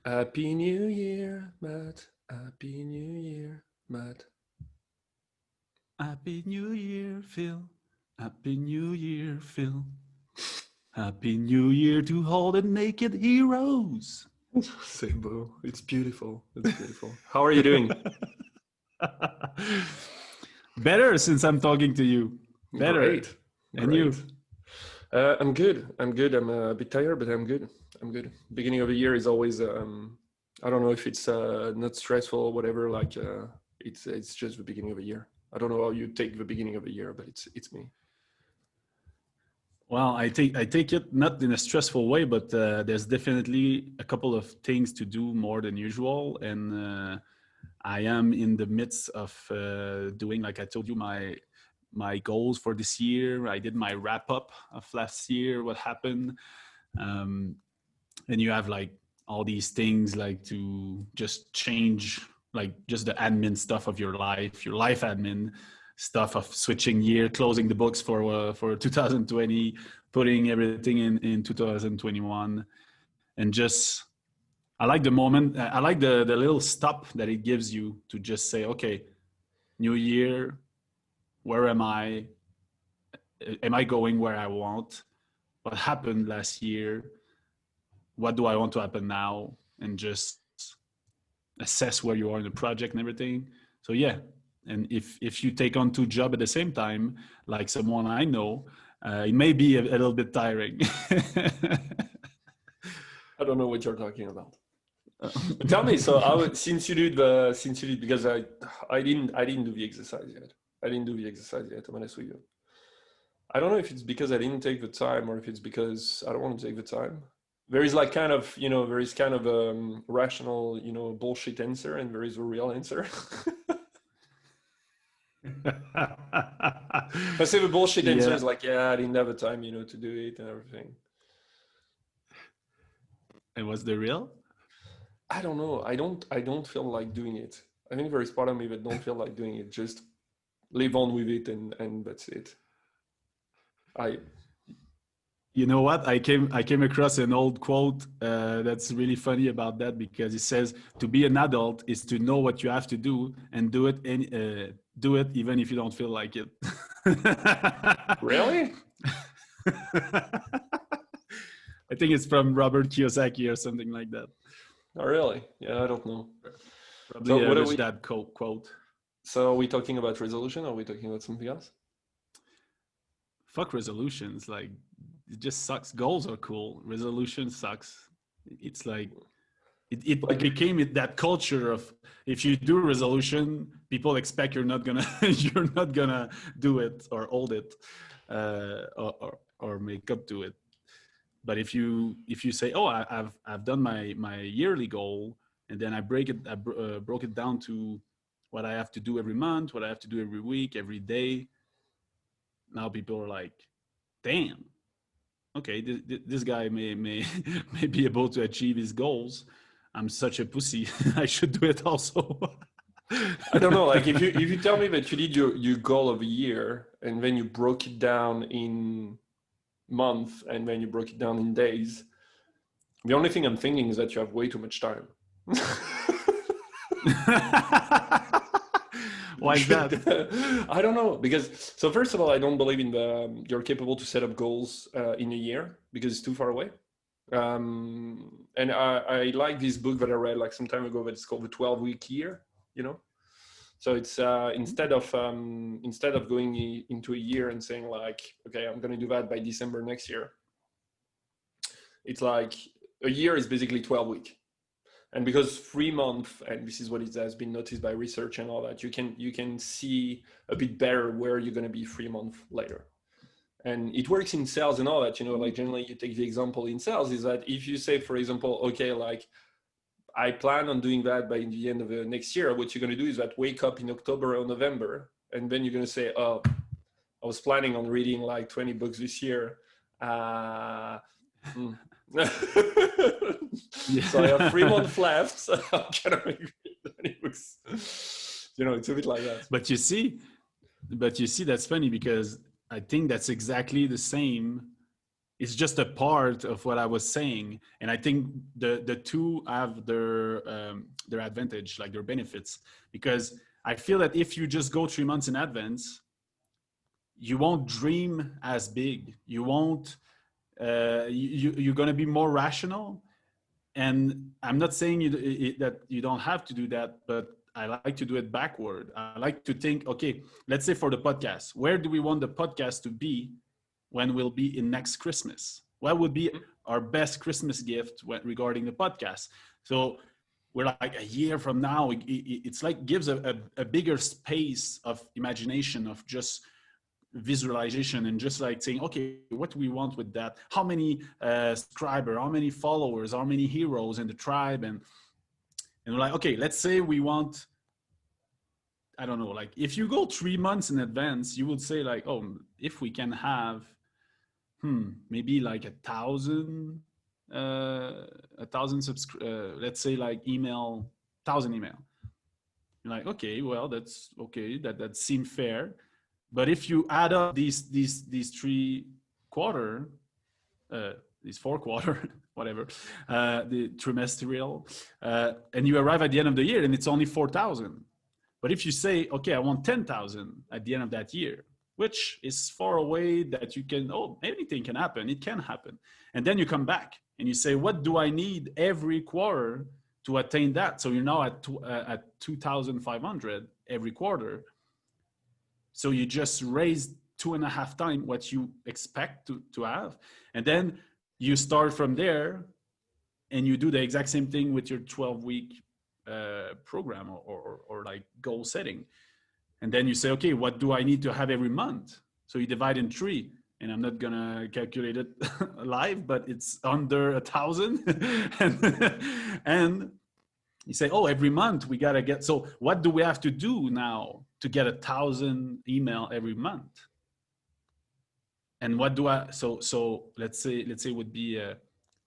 Happy New Year, Matt. Happy New Year, Matt. Happy New Year, Phil. Happy New Year, Phil. Happy New Year to all the naked heroes. C'est beau. It's beautiful. It's beautiful. How are you doing? Better since I'm talking to you. Better. Great. And you? Great. I'm good. I'm good. I'm a bit tired, but I'm good. I'm good. Beginning of the year is always, I don't know if it's not stressful or whatever. Like it's just the beginning of the year. I don't know how you take the beginning of the year, but it's me. Well, I take it not in a stressful way, but there's definitely a couple of things to do more than usual, and I am in the midst of doing, like I told you, my goals for this year. I did my wrap up of last year, what happened, um, and you have like all these things like to just change, like just the admin stuff of your life admin stuff of switching year, closing the books for 2020, putting everything in 2021, and just I like the moment. I like the little stop that it gives you to just say, okay, new year, where am I? Am I going where I want? What happened last year? What do I want to happen now? And just assess where you are in the project and everything. So yeah, and if you take on two jobs at the same time, like someone I know, it may be a little bit tiring. I don't know what you're talking about. But tell me, so since you did because I didn't do the exercise yet. I didn't do the exercise yet. I'm honest with you. I don't know if it's because I didn't take the time or if it's because I don't want to take the time. There is like kind of there is kind of a rational bullshit answer and there is a real answer. I say the bullshit answer Yeah. is like, yeah, I didn't have the time to do it and everything. And what's the real? I don't know. I don't feel like doing it. I think there is part of me that don't feel like doing it. Just live on with it and that's it. I You know what? I came across an old quote that's really funny about that, because it says to be an adult is to know what you have to do and do it even if you don't feel like it. Really? I think it's from Robert Kiyosaki or something like that. Not really. Yeah, I don't know. So Probably a what are rich we? dad quote. So are we talking about resolution or are we talking about something else? Fuck resolutions. Like, it just sucks. Goals are cool. Resolution sucks. It's like it Like, became that culture of, if you do a resolution, people expect you're not gonna you're not gonna do it or hold it, or make up to it. But if you say, oh, I've done my yearly goal, and then I broke it down to what I have to do every month, what I have to do every week, every day. Now people are like, damn, okay, this guy may may be able to achieve his goals. I'm such a pussy. I should do it also. I don't know. Like if you tell me that you did your goal of a year and then you broke it down in month and then you broke it down in days, the only thing I'm thinking is that you have way too much time. Why is that? I don't know because so first of all, I don't believe in the you're capable to set up goals in a year because it's too far away. And I like this book that I read like some time ago that it's called the 12-week year. You know, so it's instead of going into a year and saying like, okay, I'm going to do that by December next year. It's like a year is basically 12 weeks. And because 3 months, and this is what it has been noticed by research and all that, you can see a bit better where you're going to be 3 months later. And it works in sales and all that, like generally you take the example in sales is that if you say, for example, okay, like I plan on doing that by the end of the next year, what you're going to do is that wake up in October or November, and then you're going to say, oh, I was planning on reading like 20 books this year. Uh, hmm. So I have 3 months left. So I'm gonna make 20 books. It's a bit like that. but you see, that's funny, because I think that's exactly the same it's just a part of what I was saying. And I think the two have their advantage, like their benefits, because I feel that if you just go 3 months in advance, you won't dream as big. You won't. You're going to be more rational. And I'm not saying that you don't have to do that, but I like to do it backward. I like to think, okay, let's say for the podcast, where do we want the podcast to be when we'll be in next Christmas? What would be our best Christmas gift regarding the podcast? So we're like a year from now, it's like gives a bigger space of imagination, of just visualization, and just like saying, okay, what do we want with that? How many subscribers, how many followers, how many heroes in the tribe? And we're like, okay, let's say we want, I don't know, like if you go 3 months in advance, you would say like, oh, if we can have maybe like 1,000 let's say like 1,000 email. You're like, okay, well, that's okay, that seemed fair. But if you add up these 3 quarter, these 4 quarter, whatever, the trimestral, and you arrive at the end of the year and it's only 4,000. But if you say, okay, I want 10,000 at the end of that year, which is far away that you can, oh, anything can happen. It can happen. And then you come back and you say, what do I need every quarter to attain that? So you're now at 2,500 every quarter. So you just raised 2.5 times what you expect to have. And then you start from there and you do the exact same thing with your 12-week program or like goal setting. And then you say, okay, what do I need to have every month? So you divide in 3, and I'm not gonna calculate it live, but it's under 1,000. and you say, oh, every month we gotta get, so what do we have to do now to get 1,000 email every month? And what do I, so let's say it would be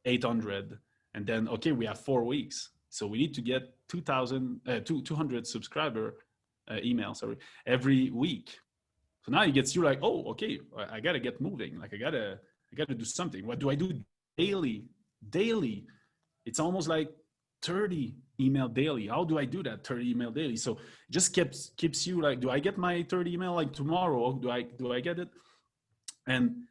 800, and then, okay, we have 4 weeks. So we need to get 200 subscriber email, every week. So now it gets you like, oh, okay, I gotta get moving. Like I gotta do something. What do I do daily? It's almost like 30 email daily. How do I do that 30 email daily? So it just keeps you like, do I get my 30 email like tomorrow? Do I get it? And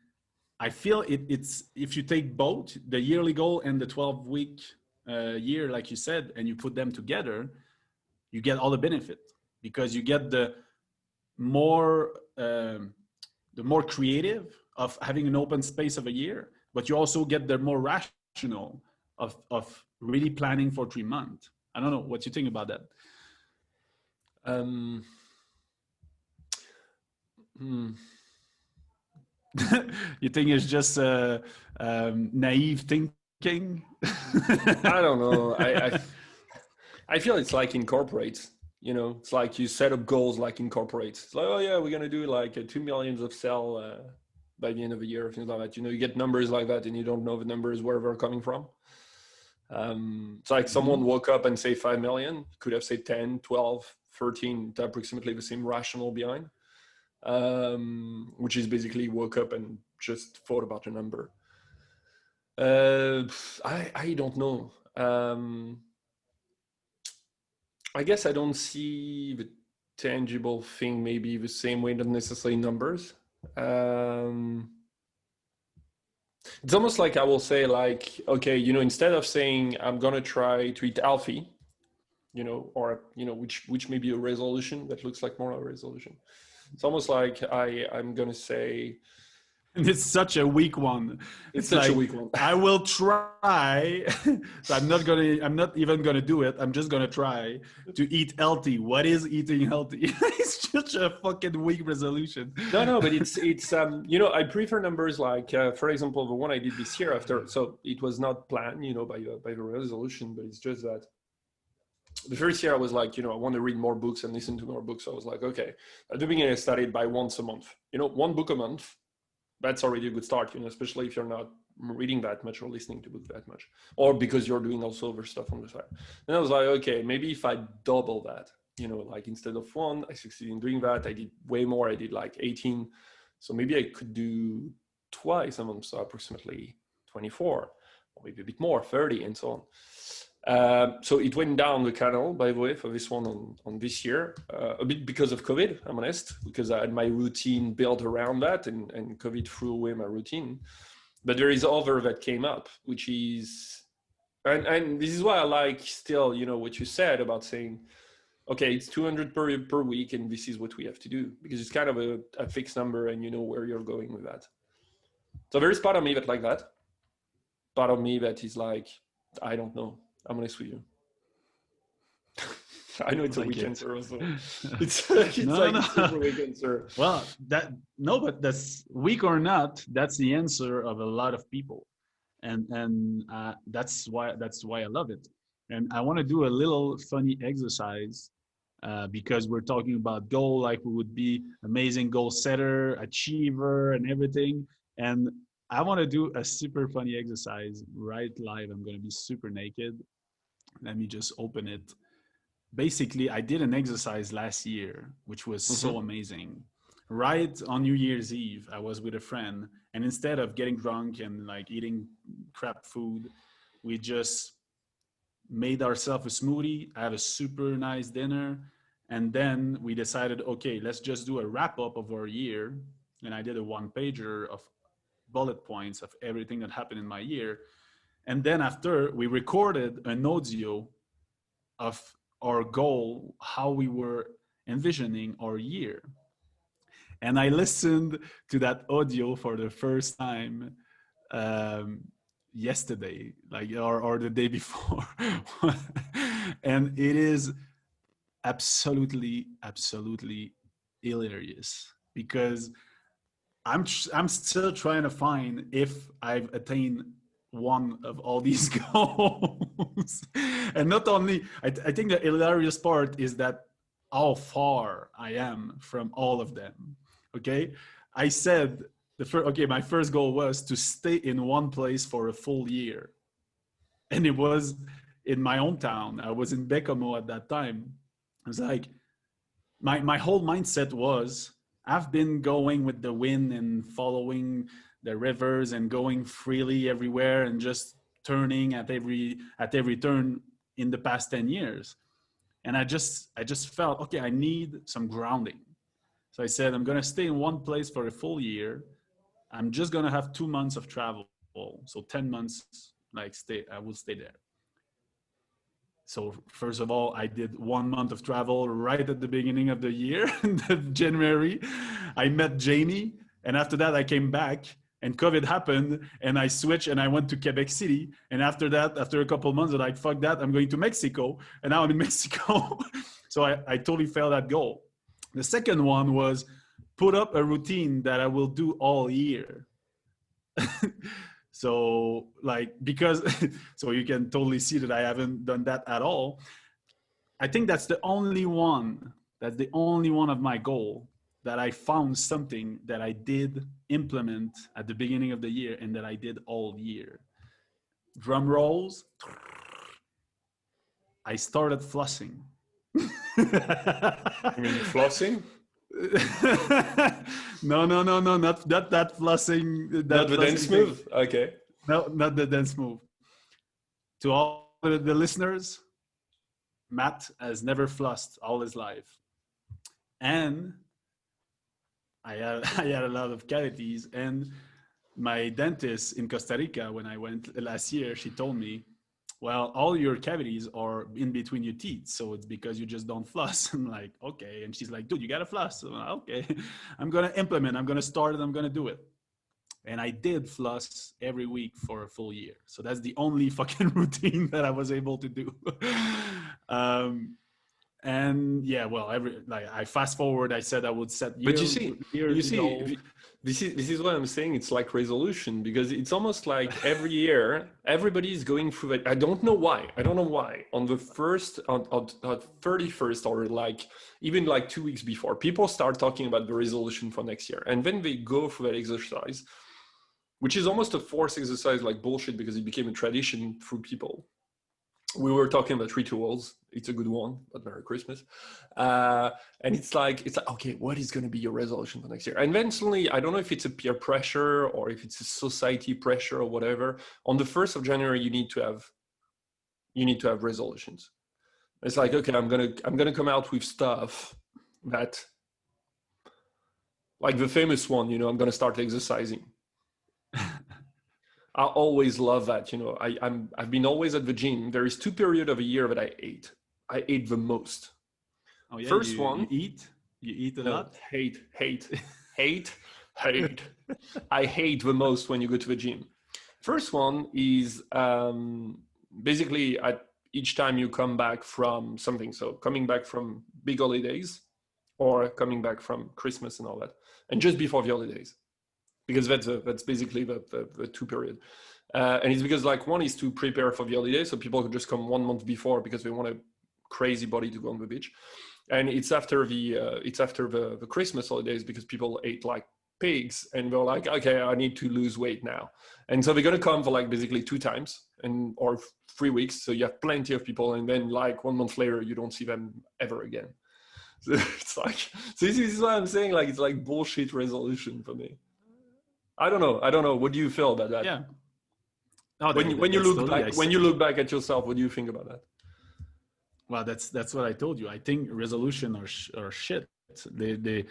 I feel it's, if you take both the yearly goal and the 12-week year, like you said, and you put them together, you get all the benefit, because you get the more creative of having an open space of a year, but you also get the more rational of really planning for 3 months. I don't know what you think about that. You think it's just naive thinking? I don't know. I feel it's like in corporates. You know, it's like you set up goals like in corporates. It's like, oh yeah, we're gonna do like 2 million of sell by the end of the year, things like that. You know, you get numbers like that, and you don't know the numbers where they're coming from. It's like someone woke up and say 5 million, could have said 10, 12, 13, approximately the same rationale behind, which is basically woke up and just thought about a number. I don't know. I guess I don't see the tangible thing maybe the same way, not necessarily numbers. It's almost like I will say like, okay, you know, instead of saying I'm going to try to eat healthy, you know, or, you know, which may be a resolution that looks like more a resolution. It's almost like I'm going to say, and it's such a weak one. It's such like, a weak one. I will try. So I'm not even gonna do it. I'm just gonna try to eat healthy. What is eating healthy? It's such a fucking weak resolution. No, but it's you know, I prefer numbers like, for example, the one I did this year after. So it was not planned, you know, by the resolution, but it's just that the first year I was like, you know, I want to read more books and listen to more books. So I was like, okay, at the beginning I started by once a month. You know, 1 book a month. That's already a good start, you know, especially if you're not reading that much or listening to books that much, or because you're doing also other stuff on the side. And I was like, okay, maybe if I double that, you know, like instead of 1, I succeeded in doing that. I did way more. I did like 18. So maybe I could do twice a month, so approximately 24, or maybe a bit more, 30, and so on. So it went down the canal, by the way, for this one on this year, a bit because of COVID, I'm honest, because I had my routine built around that, and COVID threw away my routine. But there is other that came up, which is, and this is why I like still, what you said about saying, okay, it's 200 per week, and this is what we have to do, because it's kind of a fixed number, and you know where you're going with that. So there is part of me that like that. Part of me that is like, I don't know. I'm honest with you. I know it's a weak answer also. It's No, like no. a super weak answer. Well, but that's weak or not, that's the answer of a lot of people, and that's why I love it. And I want to do a little funny exercise because we're talking about goal, like we would be amazing goal setter, achiever, and everything. And I want to do a super funny exercise right live. I'm going to be super naked. Let me just open it. Basically, I did an exercise last year, which was so amazing. Right on New Year's Eve, I was with a friend, and instead of getting drunk and like eating crap food, we just made ourselves a smoothie, have a super nice dinner, and then we decided, okay, let's just do a wrap up of our year. And I did a one pager of bullet points of everything that happened in my year. And then after, we recorded an audio of our goal, how we were envisioning our year. And I listened to that audio for the first time yesterday, like or the day before. And it is absolutely hilarious because I'm still trying to find if I've attained one of all these goals. And not only, I think the hilarious part is that how far I am from all of them. Okay, I said my first goal was to stay in one place for a full year, and it was in my hometown. I was in Bekamo at that time. I was like, my whole mindset was I've been going with the wind and following the rivers and going freely everywhere and just turning at every turn in the past 10 years. And I just felt, okay, I need some grounding. So I said, I'm going to stay in one place for a full year. I'm just going to have 2 months of travel. So 10 months, I will stay there. So first of all, I did 1 month of travel right at the beginning of the year, in January. I met Jamie, and after that, I came back, and COVID happened, and I switched, and I went to Quebec City. And after that, after a couple of months, I'm like, fuck that, I'm going to Mexico, and now I'm in Mexico. So I totally failed that goal. The second one was put up a routine that I will do all year. So because so you can totally see that I haven't done that at all. I think that's the only one of my goal that I found something that I did implement at the beginning of the year and that I did all year. Drum rolls. I started flossing. You mean flossing? No, not that flossing. Not the dance move? Okay. No, not the dance move. To all the listeners, Matt has never flossed all his life. And I had a lot of cavities. And my dentist in Costa Rica, when I went last year, she told me, well, all your cavities are in between your teeth. So it's because you just don't floss. I'm like, okay. And she's like, dude, you got to floss. So I'm like, okay, I'm going to implement, I'm going to start it, I'm going to do it. And I did floss every week for a full year. So that's the only fucking routine that I was able to do. And yeah, well, I fast forward, I said I would set But years. this is what I'm saying. It's like resolution, because it's almost like every year everybody is going through it. I don't know why. On the first, on 31st, or like even like 2 weeks before, people start talking about the resolution for next year, and then they go through that exercise, which is almost a forced exercise, like bullshit, because it became a tradition through people. we were talking about rituals. It's a good one, but Merry Christmas. And it's like, okay, what is going to be your resolution for next year? And then suddenly, I don't know if it's a peer pressure or if it's a society pressure or whatever. On the 1st of January, you need to have resolutions. It's like, okay, I'm gonna come out with stuff that, like the famous one, I'm gonna start exercising. I always love that. I've been always at the gym. There is 2 periods of a year that I ate the most. Oh yeah, First you one, eat a no, lot. hate. I hate the most when you go to the gym. First one is basically at each time you come back from something. So coming back from big holidays or coming back from Christmas and all that, and just before the holidays, because that's basically the 2 period. And it's because like one is to prepare for the holiday, so people could just come 1 month before because they want a crazy body to go on the beach. And it's after the Christmas holidays because people ate like pigs and they're like, okay, I need to lose weight now. And so they're gonna come for like basically 2 times or 3 weeks. So you have plenty of people, and then like 1 month later, you don't see them ever again. So it's like, so this is what I'm saying. Like it's like bullshit resolution for me. I don't know. What do you feel about that? Yeah. Oh, When you that's look totally. back, when you look back at yourself, what do you think about that? Well, that's what I told you. I think resolution are shit. They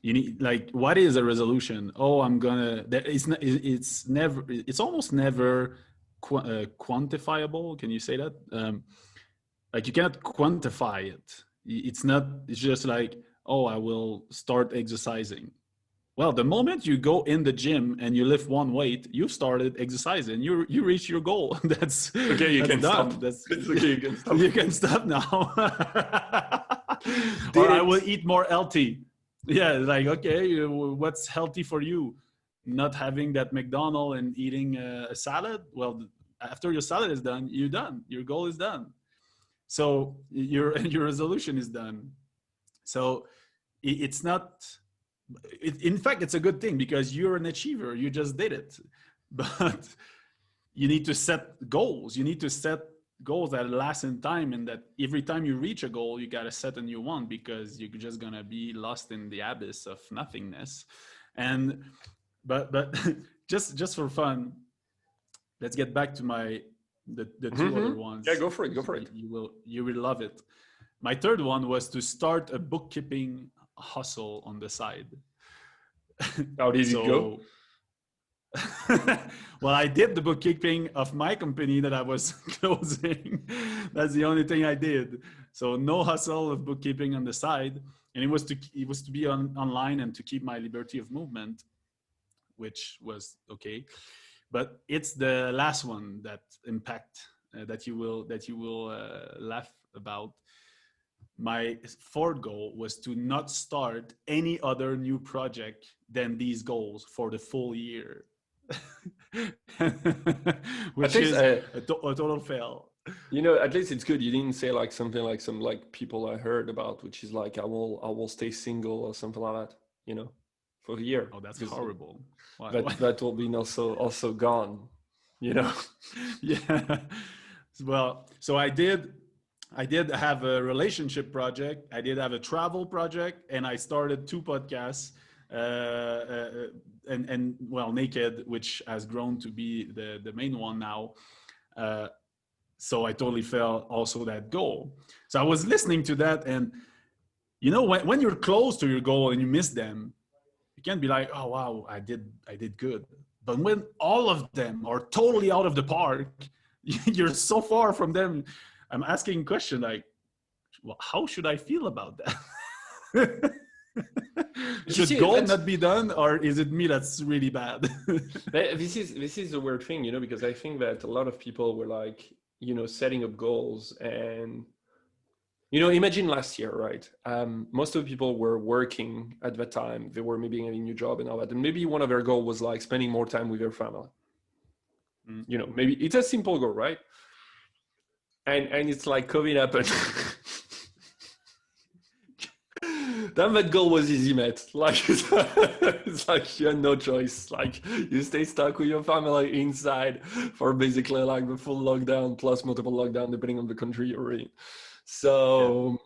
you need, like, what is a resolution? Oh, I'm gonna. It's never. It's almost never quantifiable. Can you say that? Like you cannot quantify it. It's not. It's just like, oh, I will start exercising. Well, the moment you go in the gym and you lift one weight, you started exercising. You reach your goal. That's Okay, you that's can done. stop. That's It's okay, you can stop. you can stop now. Or Did I it? will eat more healthy. Yeah, like, okay, what's healthy for you? Not having that McDonald's and eating a salad. Well, after your salad is done, you're done. Your goal is done. So your resolution is done. So it's not. In fact, it's a good thing because you're an achiever. You just did it. But you need to set goals. You need to set goals that last in time, and that every time you reach a goal, you got to set a new one, because you're just going to be lost in the abyss of nothingness. And but just for fun, let's get back to the 2 other Yeah, ones. go for it. Go for it. You will love it. My third one was to start a bookkeeping hustle on the side. How did it go? So well, I did the bookkeeping of my company that I was closing. That's the only thing I did. So no hustle of bookkeeping on the side, and it was to be online and to keep my liberty of movement, which was okay. But it's the last one that impact that you will laugh about. My fourth goal was to not start any other new project than these goals for the full year. At Which least, is a total fail. at least it's good. You didn't say like something like some like people I heard about, which is like I will stay single or something like that. For a year. Oh, that's Because horrible. Why? that will be also gone. Yeah. Well, so I did have a relationship project. I did have a travel project, and I started 2 podcasts. And well, Naked, which has grown to be the main one now. So I totally failed also that goal. So I was listening to that, and when you're close to your goal and you miss them, you can't be like, oh wow, I did good. But when all of them are totally out of the park, you're so far from them. I'm asking a question like, well, how should I feel about that? Should goal not be done, or is it me that's really bad? This is a weird thing, because I think that a lot of people were like, setting up goals, and imagine last year, right? Most of the people were working at that time. They were maybe getting a new job and all that, and maybe one of their goals was like spending more time with their family. Maybe it's a simple goal, right? And it's like COVID happened. then that goal was easy, mate. Like it's like you had no choice. Like you stay stuck with your family inside for basically like the full lockdown plus multiple lockdown, depending on the country you're in. Yeah. So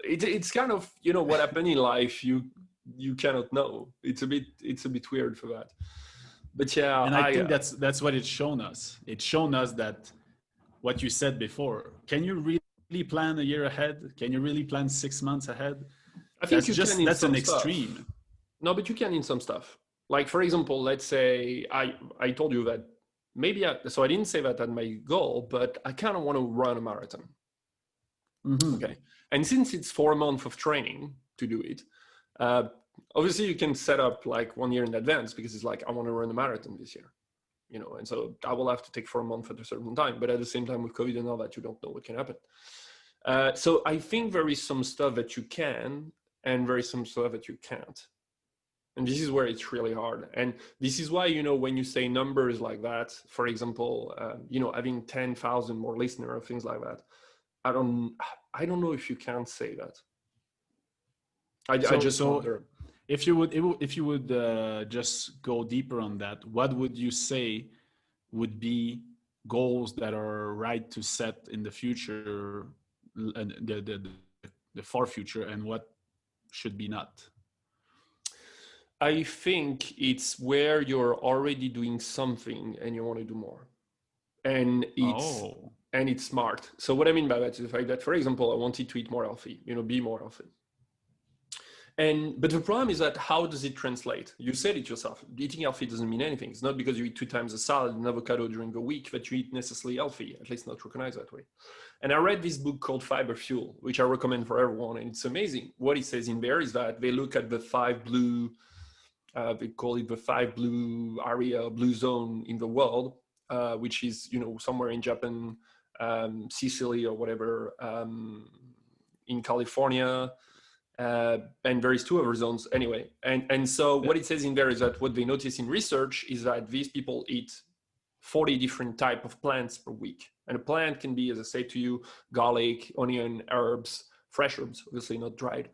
it's kind of, you know, what happened in life. You cannot know. It's a bit weird for that. But yeah, And I I think that's what it's shown us. It's shown us that what you said before. Can you really plan a year ahead? Can you really plan 6 months ahead? I think you can in That's an some stuff. extreme. No, but you can in some stuff. Like for example, let's say I told you that maybe so I didn't say that at my goal, but I kind of want to run a marathon. Mm-hmm. Okay, and since it's 4 months of training to do it, uh, obviously you can set up like 1 year in advance because it's like I want to run a marathon this year, you know, and so I will have to take 4 months at a certain time. But at the same time, with COVID and all that, you don't know what can happen. So I think there is some stuff that you can, and there is some stuff that you can't. And this is where it's really hard. And this is why, you know, when you say numbers like that, for example, you know, having 10,000 more listeners or things like that, I don't, I don't know if you can say that. I just So wonder. if you would just go deeper on that, what would you say would be goals that are right to set in the future, the far future, and what should be not? I think it's where you're already doing something and you want to do more. And Oh, it's smart. So what I mean by that is the fact that, for example, I wanted to eat more healthy, you know, be more healthy. And but the problem is that how does it translate? You said it yourself. Eating healthy doesn't mean anything. It's not because you eat 2 times a salad and avocado during the week that you eat necessarily healthy, at least not recognized that way. And I read this book called Fiber Fuel, which I recommend for everyone. And it's amazing. What it says in there is that they look at the five blue, they call it the five blue area, blue zone in the world, which is, you know, somewhere in Japan, Sicily or whatever, in California, and there is two other zones anyway. And so yeah. what it says in there is that what they notice in research is that these people eat 40 different type of plants per week. And a plant can be, as I say to you, garlic, onion, herbs, fresh herbs, obviously not dried,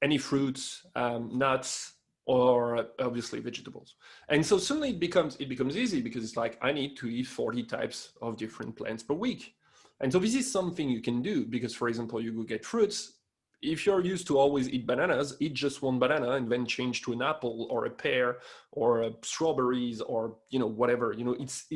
any fruits, nuts, or obviously vegetables. And so suddenly it becomes easy because it's like I need to eat 40 types of different plants per week. And so this is something you can do because, for example, you go get fruits. If you're used to always eat bananas, eat just one banana and then change to an apple or a pear or strawberries or, you know, whatever. You know, it's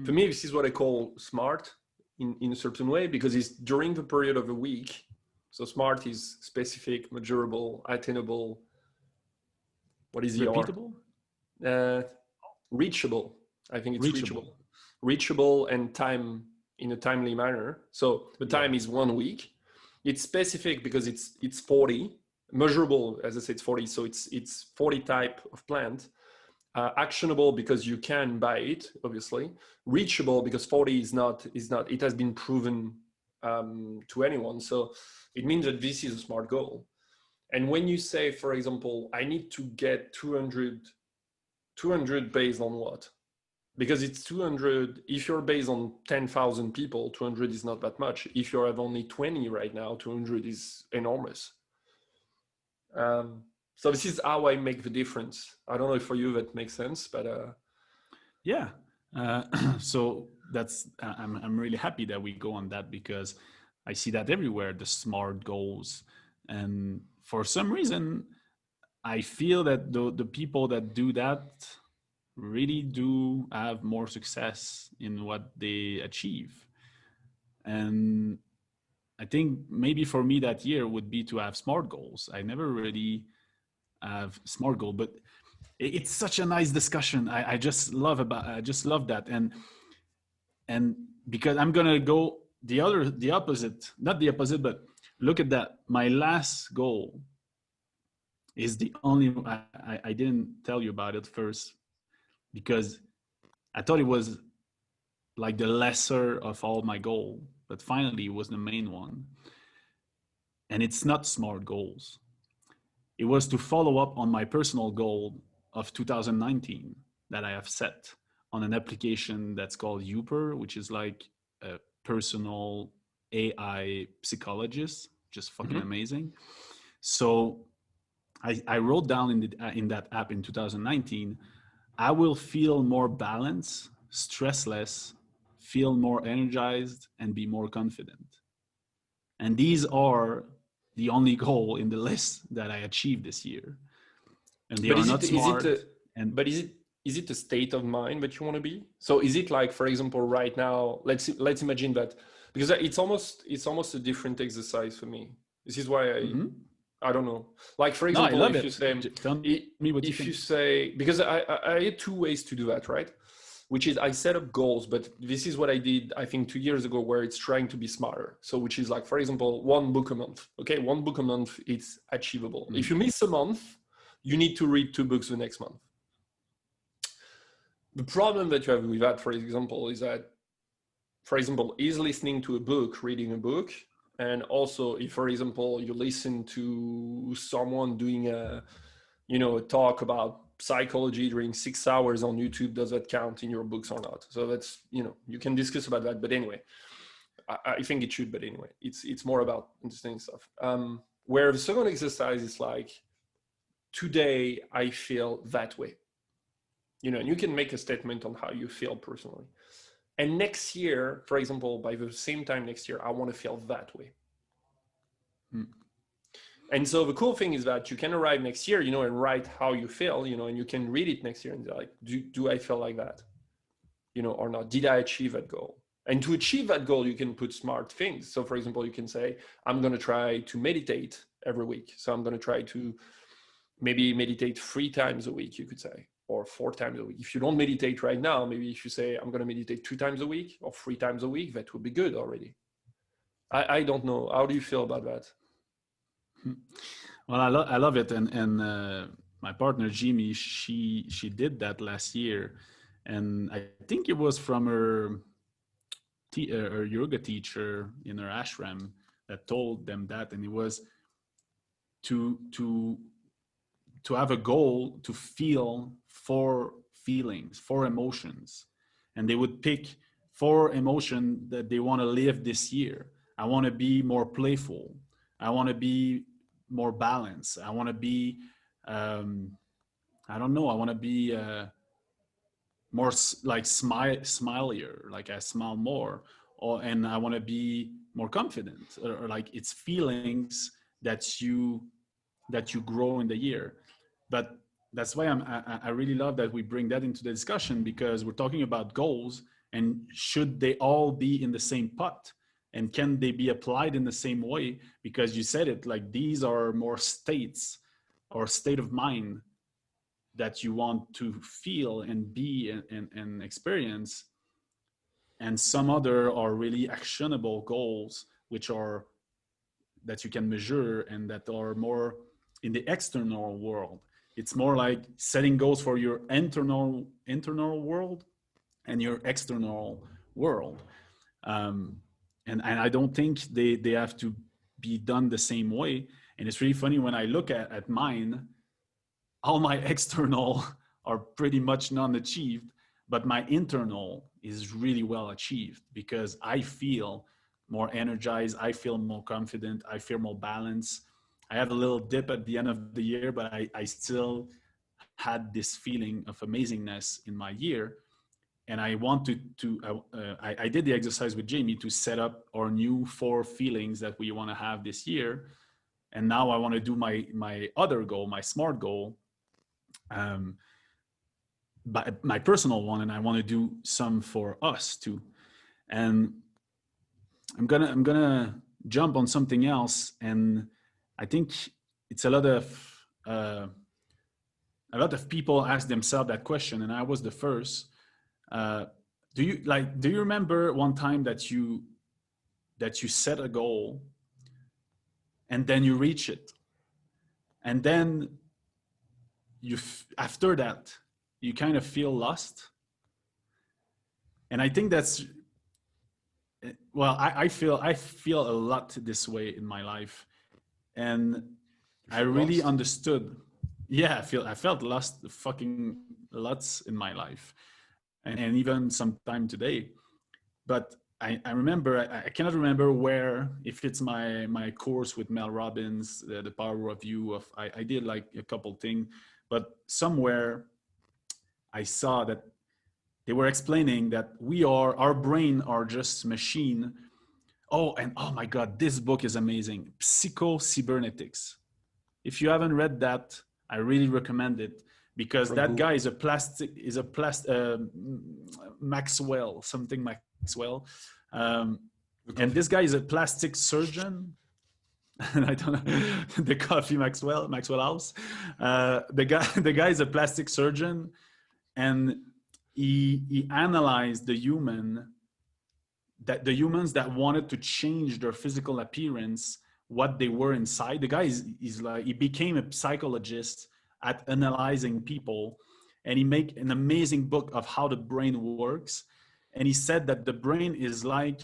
for Mm. me, this is what I call smart in a certain way because it's during the period of the week. So smart is specific, measurable, attainable. What is the R? Repeatable, Uh, Reachable. I think it's reachable. reachable. Reachable and time in a timely manner. So the Yeah. time is 1 week. It's specific because it's 40. Measurable, as I said, it's 40. So it's 40 type of plant. Actionable because you can buy it, obviously. Reachable because 40 is not. It has been proven to anyone. So it means that this is a smart goal. And when you say, for example, I need to get 200 based on what? Because it's 200, if you're based on 10,000 people, 200 is not that much. If you have only 20 right now, 200 is enormous. So this is how I make the difference. I don't know if for you that makes sense, but Yeah. So that's I'm really happy that we go on that because I see that everywhere, the smart goals, and for some reason I feel that the people that do that really do have more success in what they achieve. And I think maybe for me that year would be to have smart goals. I never really have smart goal, but it's such a nice discussion. I just love that. And because I'm gonna go the opposite, not the opposite, but look at that. My last goal is the only I didn't tell you about it first because I thought it was like the lesser of all my goal, but finally it was the main one. And it's not smart goals. It was to follow up on my personal goal of 2019 that I have set on an application that's called Uper, which is like a personal AI psychologist, just fucking Mm-hmm. amazing. So I wrote down in that app in 2019, I will feel more balanced, stress less, feel more energized, and be more confident. And these are the only goal in the list that I achieved this year. And they But are not smart. And but is it a state of mind that you want to be? So is it like, for example, right now, let's imagine that, because it's almost a different exercise for me. This is why mhm. I don't know. Like, for No, I example, love if you it. say, Tell me what you think. if you say, because I had two ways to do that, right? Which is I set up goals, but this is what I did, I think 2 years ago, where it's trying to be smarter. So which is like, for example, one book a month. Okay, one book a month, it's achievable. If you miss a month, you need to read two books the next month. The problem that you have with that, for example, is that, for example, is listening to a book, reading a book, and also if, for example, you listen to someone doing a talk about psychology during 6 hours on YouTube, does that count in your books or not? So that's, you can discuss about that. But anyway, I think it should. But anyway, it's more about understanding stuff. Where the second exercise is like, today I feel that way. And you can make a statement on how you feel personally. And next year, for example, by the same time next year, I want to feel that way. Mm. And so the cool thing is that you can arrive next year, and write how you feel, and you can read it next year and be like, do I feel like that, or not? Did I achieve that goal? And to achieve that goal, you can put smart things. So for example, you can say, I'm going to try to meditate every week. So I'm going to try to maybe meditate 3 times a week, you could say, or 4 times a week. If you don't meditate right now, maybe if you say, I'm going to meditate 2 times a week or 3 times a week, that would be good already. I don't know. How do you feel about that? Well, I love it, and my partner Jimmy, she did that last year, and I think it was from her yoga teacher in her ashram that told them that, and it was to to to have a goal to feel four feelings, four emotions, and they would pick four emotions that they want to live this year. I want to be more playful. I want to be more balanced. I want to be, um, I don't know. I want to be more like smilier, like I smile more, and I want to be more confident, or like it's feelings that you grow in the year. But that's why I really love that we bring that into the discussion, because we're talking about goals, and should they all be in the same pot, and can they be applied in the same way? Because you said it, like these are more states or state of mind that you want to feel and be and experience, and some other are really actionable goals, which are that you can measure and that are more in the external world. It's more like setting goals for your internal world and your external world. Um, and I don't think they have to be done the same way. And it's really funny when I look at mine, all my external are pretty much non-achieved, but my internal is really well achieved, because I feel more energized, I feel more confident, I feel more balanced. I have a little dip at the end of the year, but I still had this feeling of amazingness in my year. And I wanted I did the exercise with Jamie to set up our new 4 feelings that we want to have this year. And now I want to do my other goal, my SMART goal, um, but my personal one, and I want to do some for us too. And I'm gonna jump on something else, and I think it's uh, a lot of people ask themselves that question, and I was the first. Uh, do you remember one time that you set a goal and then you reach it, and then after that you kind of feel lost? And I think that's, well, I feel a lot this way in my life, and You I feel really lost? understood. Yeah, I felt lost fucking lots in my life, and even sometime today. But I remember, I cannot remember where, if it's my course with Mel Robbins, the power of you, I did like a couple things, but somewhere I saw that they were explaining that our brain are just machine. Oh, and oh my God, this book is amazing. Psycho-Cybernetics. If you haven't read that, I really recommend it, because From that who? guy Maxwell, something Maxwell. Um, The and coffee. this guy is a plastic surgeon. And I don't know the coffee Maxwell House. The guy is a plastic surgeon, and he analyzed the humans that wanted to change their physical appearance, what they were inside. The guy is like, he became a psychologist at analyzing people, and he made an amazing book of how the brain works. And he said that the brain is like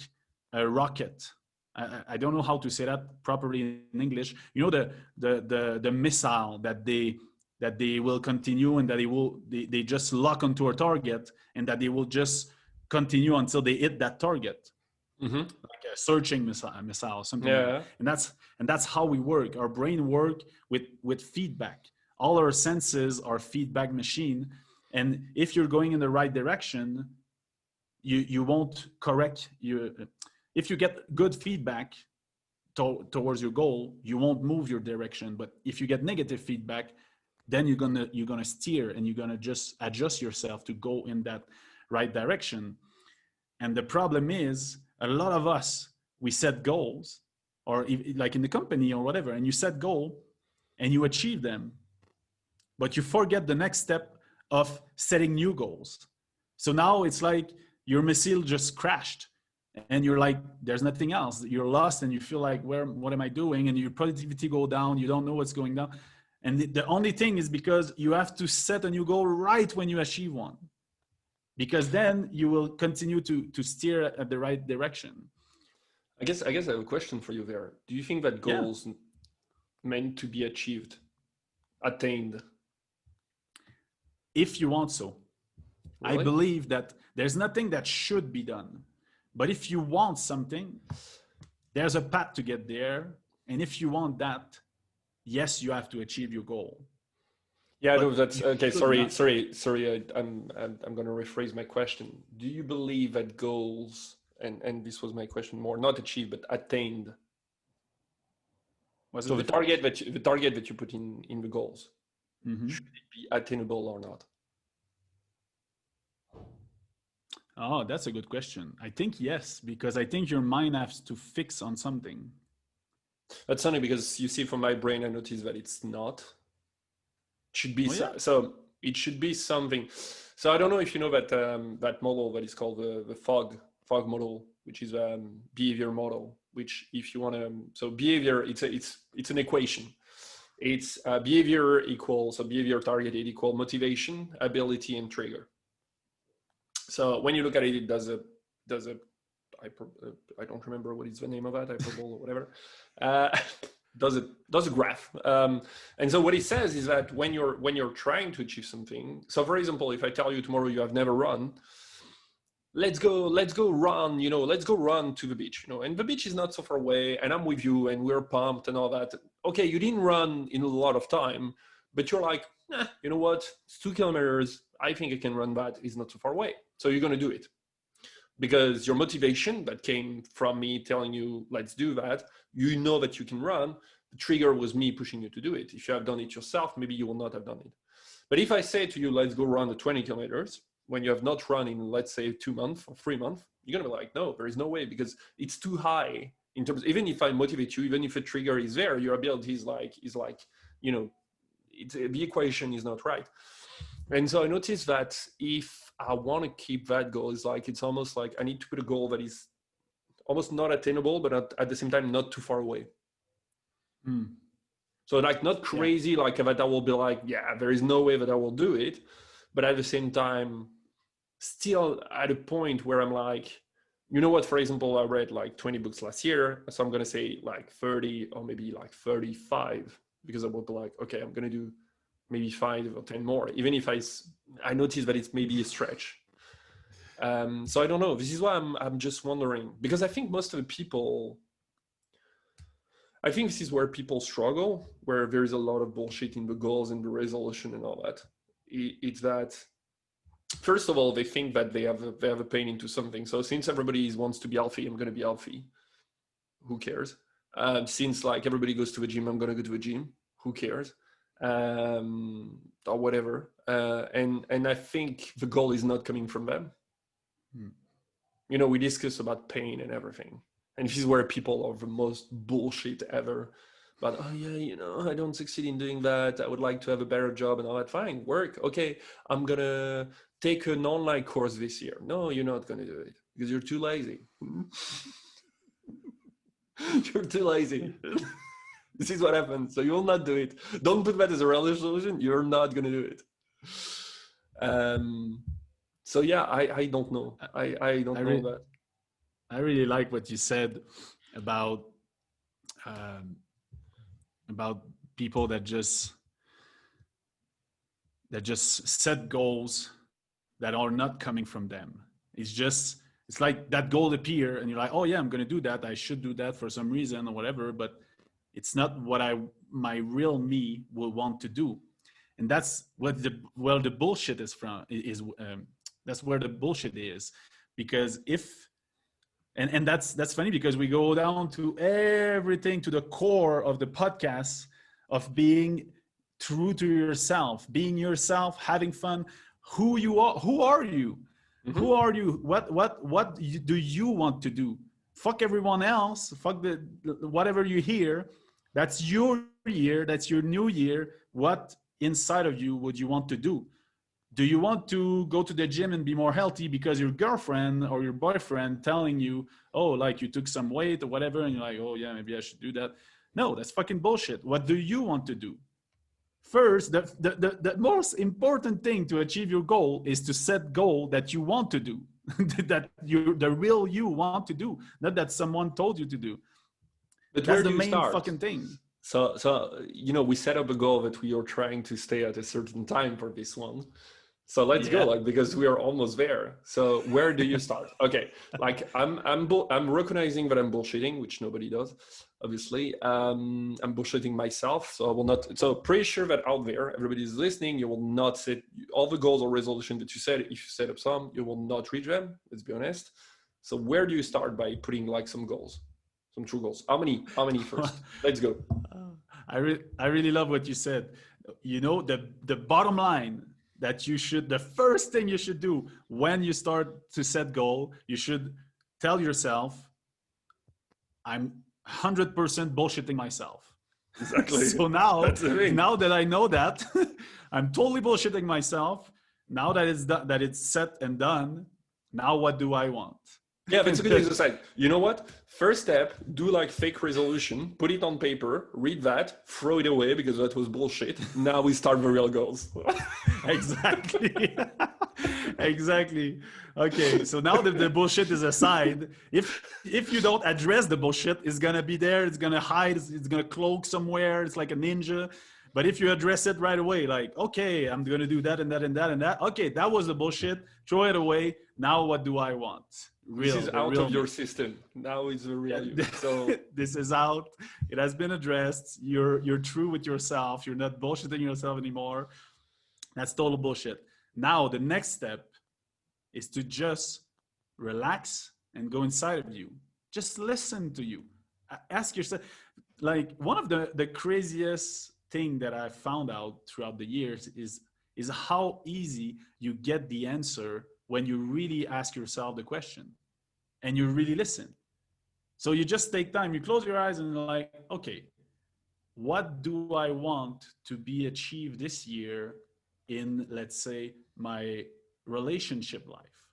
a rocket. I don't know how to say that properly in English. You know, the missile that they will continue, and that they just lock onto a target, and that they will just continue until they hit that target, Mm-hmm. like a searching missile, something like that. Yeah. And that's how we work. Our brain work with feedback. All our senses are feedback machine, and if you're going in the right direction, you won't correct you. If you get good feedback towards your goal, you won't move your direction. But if you get negative feedback, then you're gonna steer, and you're gonna just adjust yourself to go in that right direction. And the problem is, a lot of us, we set goals, or like in the company or whatever, and you set goal and you achieve them, but you forget the next step of setting new goals. So now it's like your missile just crashed, and you're like, there's nothing else. You're lost, and you feel like, what am I doing? And your productivity go down. You don't know what's going down. And the only thing is, because you have to set a new goal right when you achieve one, because then you will continue to steer at the right direction. I guess I have a question for you there. Do you think that Yeah, goals meant to be achieved, attained? if you want so. I Really? believe that there's nothing that should be done. But if you want something, there's a path to get there. And if you want that, yes, you have to achieve your goal. Yeah, no, But that's you okay. should Sorry, not. sorry, sorry. I'm going to rephrase my question. Do you believe that goals, and this was my question, more not achieved but attained? What's the So difference? the target that you put in the goals, Mm-hmm. should it be attainable or not? Oh, that's a good question. I think yes, because I think your mind has to fix on something. That's funny because you see from my brain, I noticed that it's not. Should be Oh, yeah? so. It should be something. So I don't know if you know that that model that is called the fog model, which is behavior model. Which, if you want to, so behavior, it's an equation. It's behavior equals, so behavior targeted equal motivation, ability, and trigger. So when you look at it, it does a I don't remember what is the name of that, hyperbole or whatever. Uh, does a graph. And so what it says is that when you're trying to achieve something. So for example, if I tell you tomorrow you have never run, let's go run. Let's go run to the beach. And the beach is not so far away, and I'm with you, and we're pumped and all that. Okay, you didn't run in a lot of time, but you're like, you know what? It's 2 kilometers. I think I can run that. It's not so far away. So you're gonna do it because your motivation that came from me telling you let's do that, that you can run. The trigger was me pushing you to do it. If you have done it yourself, maybe you will not have done it. But if I say to you let's go run the 20 kilometers when you have not run in, let's say, 2 months or 3 months, you're going to be like, no, there is no way, because it's too high in terms. Even if I motivate you, even if a trigger is there, your ability is like you know the equation is not right. And so I noticed that if I want to keep that goal, it's almost like I need to put a goal that is almost not attainable, but at the same time not too far away. Mm. So like not Yeah. crazy, like that I will be like, yeah, there is no way that I will do it, but at the same time, still at a point where I'm like, what? For example, I read like 20 books last year, so I'm gonna say like 30 or maybe like 35, because I will be like, okay, I'm gonna do maybe 5 or 10 more, even if I notice that it's maybe a stretch. So I don't know. This is why I'm just wondering, because I think most of the people, I think this is where people struggle, where there is a lot of bullshit in the goals and the resolution and all that. It's that, first of all, they think that they have a pain into something. So since everybody wants to be healthy, I'm going to be healthy. Who cares? Since like everybody goes to the gym, I'm going to go to the gym. Who cares? Or whatever. And I think the goal is not coming from them. You know, we discuss about pain and everything. And this is where people are the most bullshit ever. But, oh yeah, you know, I don't succeed in doing that. I would like to have a better job and all that. Fine, work. Okay, I'm going to take an online course this year. No, you're not going to do it because you're too lazy. You're too lazy. This is what happens. So you will not do it. Don't put that as a resolution. You're not going to do it. So yeah, I don't know. I don't know that. I really like what you said about people that just set goals that are not coming from them. It's like that goal appear and you're like, oh yeah, I'm going to do that. I should do that for some reason or whatever, but it's not what my real me will want to do. And that's what the bullshit is from, that's where the bullshit is. Because and that's funny because we go down to everything, to the core of the podcast of being true to yourself, being yourself, having fun. Who you are? Who are you? Mm-hmm. Who are you? What do you want to do? Fuck everyone else. Fuck whatever you hear. That's your year. That's your new year. What inside of you would you want to do? Do you want to go to the gym and be more healthy because your girlfriend or your boyfriend telling you, oh, like you took some weight or whatever, and you're like, oh yeah, maybe I should do that? No, that's fucking bullshit. What do you want to do? First, the most important thing to achieve your goal is to set goal that you want to do, that the real you want to do, not that someone told you to do. But that's where the do you main start? Fucking thing. So you know, we set up a goal that we are trying to stay at a certain time for this one. So let's go, like, because we are almost there. So where do you start? Okay, like I'm recognizing that I'm bullshitting, which nobody does, obviously. I'm bullshitting myself, so I will not. So pretty sure that out there, everybody is listening. You will not set all the goals or resolution that you set. If you set up some, you will not reach them. Let's be honest. So where do you start by putting like some goals? Some true goals. How many first? Let's go. I really love what you said. You know, the bottom line that the first thing you should do when you start to set goal, you should tell yourself, I'm 100% bullshitting myself. Exactly. So now that I know that, I'm totally bullshitting myself. Now that it's set and done, now what do I want? Yeah, but it's a good exercise. You know what? First step, do like fake resolution, put it on paper, read that, throw it away because that was bullshit. Now we start the real goals. Exactly. Exactly. Okay, so now that the bullshit is aside, if you don't address the bullshit, it's gonna be there, it's gonna hide, it's gonna cloak somewhere, it's like a ninja. But if you address it right away, like, okay, I'm gonna do that and that and that and that. Okay, that was the bullshit. Throw it away. Now what do I want? This is out of your system. Now it's the real you. So this is out. It has been addressed. You're true with yourself. You're not bullshitting yourself anymore. That's total bullshit. Now the next step is to just relax and go inside of you. Just listen to you. Ask yourself. Like one of the craziest thing that I found out throughout the years is how easy you get the answer when you really ask yourself the question and you really listen. So you just take time, you close your eyes and like, okay, what do I want to be achieved this year in, let's say, my relationship life?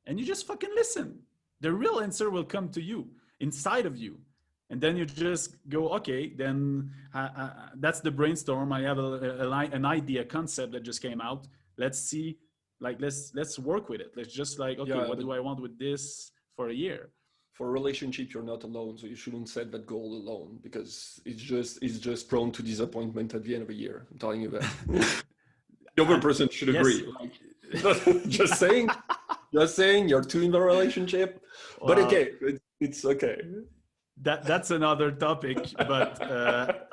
And you just fucking listen. The real answer will come to you, inside of you. And then you just go, okay, then that's the brainstorm. I have an idea, concept that just came out. Let's see. Like let's work with it. Let's just like, okay, what do I want with this for a year? For a relationship, you're not alone, so you shouldn't set that goal alone because it's just prone to disappointment at the end of a year. I'm telling you that. The other person should agree. Yes. Like, just saying. You're saying you're two in the relationship, but Well, okay, it's okay. that's another topic. But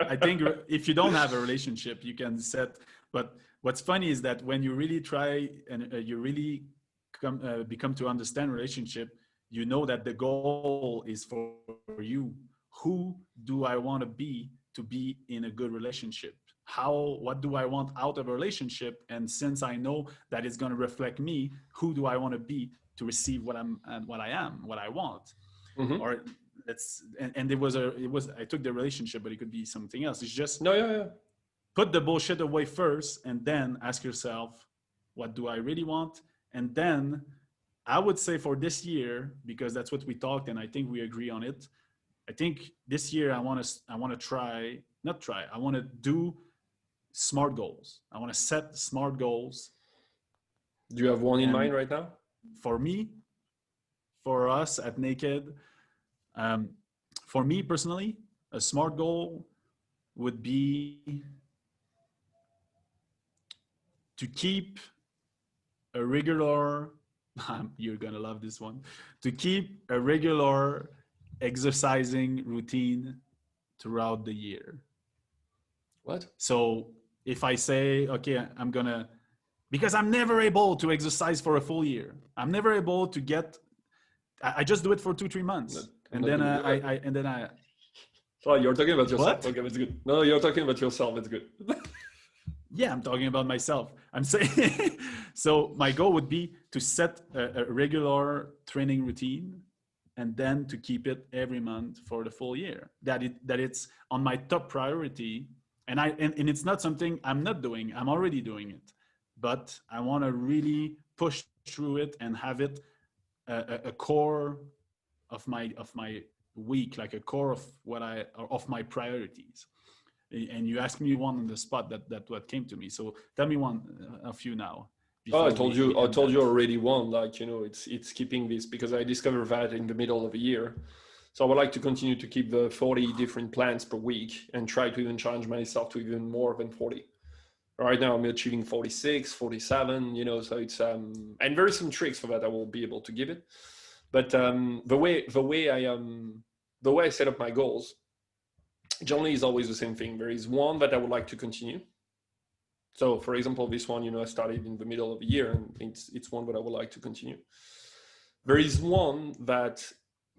I think if you don't have a relationship, you can set. But what's funny is that when you really try and you really become to understand relationship, you know that the goal is for you. Who do I want to be in a good relationship? What do I want out of a relationship? And since I know that it's going to reflect me, who do I want to be to receive what I'm and what I am, what I want? Mm-hmm. Or and it was I took the relationship, but it could be something else. It's just No, yeah, yeah. put the bullshit away first and then ask yourself, what do I really want? And then I would say for this year, because that's what we talked and I think we agree on it. I think this year I want to try, not try, I want to do smart goals. I want to set smart goals. Do you have one in And mind right now? for me, for us at Naked, um, for me personally, a smart goal would be to keep a regular, you're gonna love this one, to keep a regular exercising routine throughout the year. What? So if I say, okay, I'm gonna, because I'm never able to exercise for a full year. I'm never able to get, I just do it for 2, 3 months. I'm And not then gonna do it. and then I, Oh, you're talking about yourself. what? Okay, that's good. No, you're talking about yourself. It's good. Yeah, I'm talking about myself. I'm saying, so my goal would be to set a regular training routine and then to keep it every month for the full year. That it's on my top priority. And it's not something I'm not doing. I'm already doing it. But I want to really push through it and have it a core of my week, like a core of of my priorities. And you asked me one on the spot, that what came to me. So tell me one of you now Oh, I before told we you. I end told you that. already one. Like it's keeping this because I discovered that in the middle of a year. So I would like to continue to keep the 40 different plans per week and try to even challenge myself to even more than 40. Right now I'm achieving 46, 47. So it's and there are some tricks for that I will be able to give it. But the way I set up my goals generally is always the same thing. There is one that I would like to continue. So, for example, this one, I started in the middle of the year, and it's one that I would like to continue. There is one that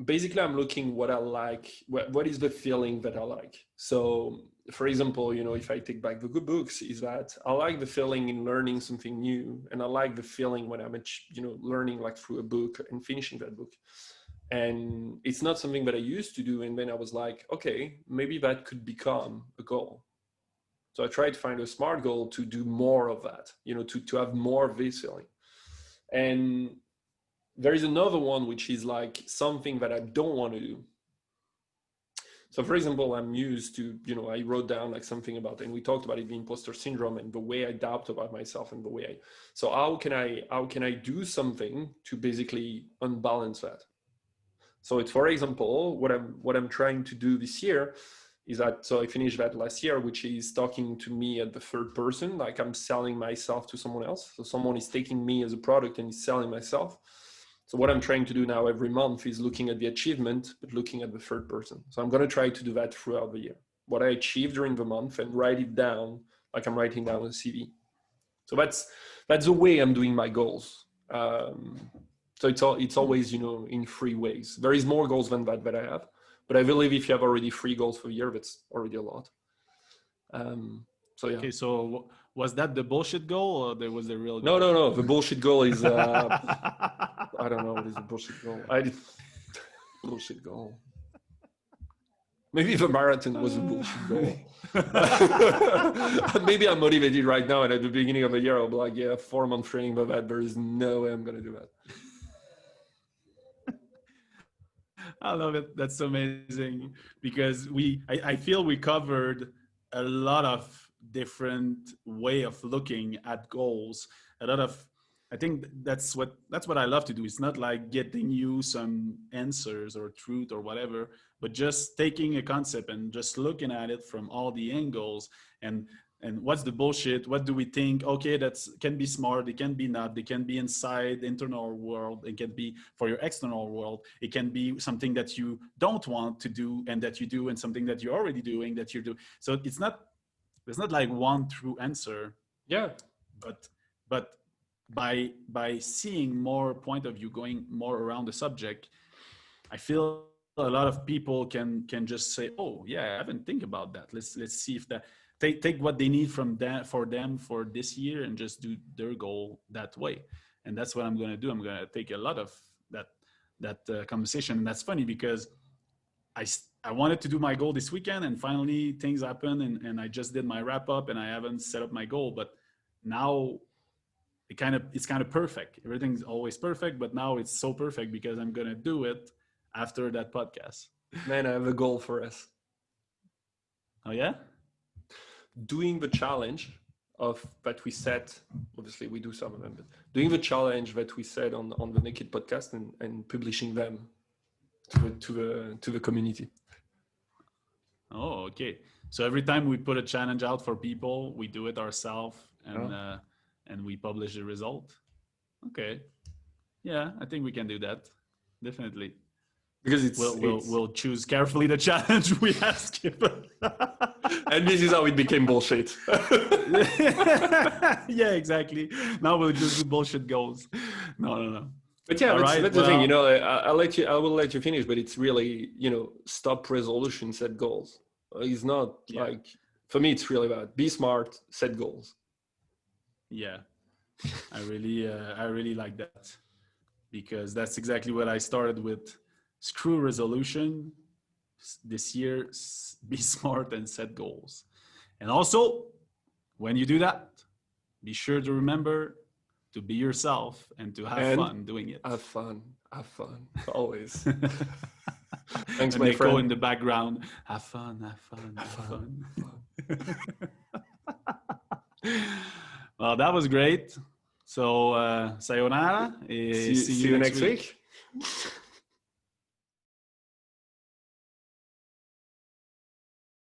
basically I'm looking what I like, what is the feeling that I like. So, for example, if I take back the good books, is that I like the feeling in learning something new, and I like the feeling when I'm, learning like through a book and finishing that book. And it's not something that I used to do, and then I was like, okay, maybe that could become a goal. So I try to find a smart goal to do more of that, to have more of this feeling. And there is another one, which is like something that I don't want to do. So for example, I'm used to, I wrote down like something about, and we talked about it, the imposter syndrome and the way I doubt about myself and the way so how can I do something to basically unbalance that? So it's, for example, what I'm trying to do this year is that, so I finished that last year, which is talking to me at the third person, like I'm selling myself to someone else. So someone is taking me as a product and is selling myself. So what I'm trying to do now every month is looking at the achievement, but looking at the third person. So I'm going to try to do that throughout the year, what I achieved during the month, and write it down like I'm writing down a CV. So that's the way I'm doing my goals. So it's always, in three ways. There is more goals than that I have, but I believe if you have already 3 goals for a year, that's already a lot. So yeah. Okay, so was that the bullshit goal or there was the real No, goal? no, no. The bullshit goal is I don't know what is a bullshit goal. Bullshit goal. Maybe the marathon was a bullshit goal. Maybe I'm motivated right now, and at the beginning of the year, I'll be like, yeah, 4 month training, but that there is no way I'm gonna do that. I love it. That's amazing because I feel we covered a lot of different way of looking at goals. A lot of, I think that's what I love to do. It's not like getting you some answers or truth or whatever, but just taking a concept and just looking at it from all the angles and and what's the bullshit? What do we think? Okay, that's can be smart. It can be not. It can be inside the internal world. It can be for your external world. It can be something that you don't want to do and that you do, and something that you're already doing that you do. So it's not, there's not like one true answer. Yeah. But by seeing more point of view, going more around the subject, I feel a lot of people can just say, oh yeah, I haven't think about that. Let's see if that take what they need from that for them for this year and just do their goal that way. And that's what I'm gonna do. I'm gonna take a lot of that conversation. And that's funny because I wanted to do my goal this weekend, and finally things happen, and I just did my wrap up, and I haven't set up my goal. But now it's kind of perfect. Everything's always perfect, but now it's so perfect because I'm gonna do it after that podcast. Man, I have a goal for us. Oh yeah? Doing the challenge of that we set. Obviously, we do some of them, but doing the challenge that we said on the Naked podcast and publishing them to the community. Oh, okay. So every time we put a challenge out for people, we do it ourselves and we publish the result. Okay. Yeah, I think we can do that. Definitely. Because we'll choose carefully the challenge we ask you. And this is how it became bullshit. Yeah, exactly. Now we'll just do bullshit goals. No. But yeah, that's the thing. You know, I will let you finish. But it's really, you know, stop resolution, set goals. It's not like, for me, it's really about be smart, set goals. Yeah, I really like that, because that's exactly what I started with. Screw resolution this year. Be smart and set goals. And also, when you do that, be sure to remember to be yourself and to have fun doing it. Have fun always. Thanks, and my they friend. go in the background. Have fun. Well, that was great. So sayonara. See you next week.